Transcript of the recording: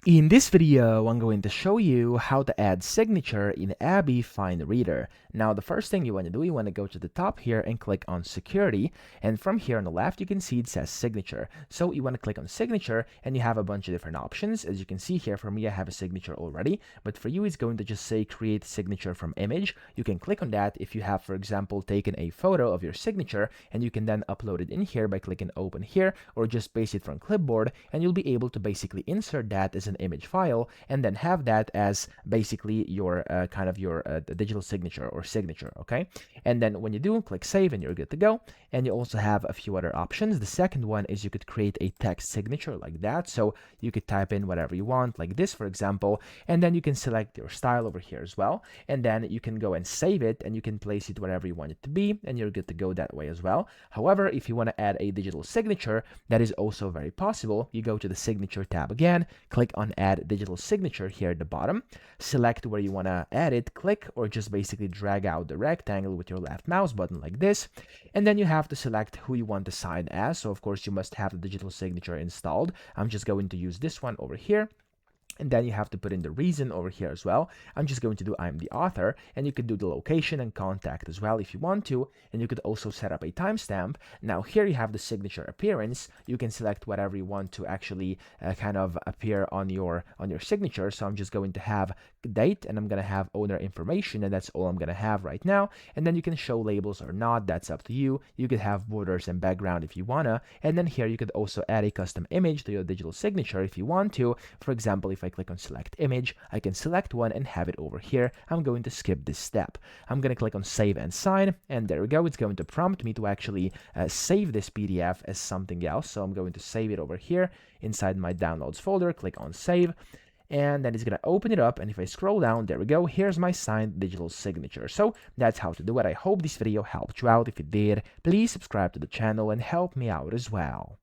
In this video, I'm going to show you how to add signature in ABBYY FineReader. Now, the first thing you want to do, you want to go to the top here and click on Security. And from here on the left, you can see it says Signature. So you want to click on Signature, and you have a bunch of different options. As you can see here, for me, I have a signature already. But for you, it's going to just say Create Signature from Image. You can click on that if you have, for example, taken a photo of your signature, and you can then upload it in here by clicking Open here, or just paste it from Clipboard, and you'll be able to basically insert that as an image file and then have that as basically your digital signature or signature. Okay, and then when you do, click save and you're good to go. And you also have a few other options. The second one is you could create a text signature like that, so you could type in whatever you want, like this for example, and then you can select your style over here as well, and then you can go and save it and you can place it wherever you want it to be, and you're good to go that way as well. However, if you want to add a digital signature, that is also very possible. You go to the signature tab again, click on add digital signature here at the bottom, select where you want to add it, click, or just basically drag out the rectangle with your left mouse button like this, and then you have to select who you want to sign as. So of course you must have the digital signature installed. I'm just going to use this one over here. And then you have to put in the reason over here as well. I'm just going to do I'm the author, and you could do the location and contact as well if you want to, and you could also set up a timestamp. Now here you have the signature appearance. You can select whatever you want to actually kind of appear on your signature. So I'm just going to have date, and I'm going to have owner information, and that's all I'm going to have right now. And then you can show labels or not, that's up to you. You could have borders and background if you wanna, and then here you could also add a custom image to your digital signature if you want to. For example, if I click on select image, I can select one and have it over here. I'm going to skip this step. I'm going to click on save and sign, and there we go. It's going to prompt me to actually save this PDF as something else. So I'm going to save it over here inside my downloads folder, click on save, and then it's going to open it up. And if I scroll down, there we go. Here's my signed digital signature. So that's how to do it. I hope this video helped you out. If it did, please subscribe to the channel and help me out as well.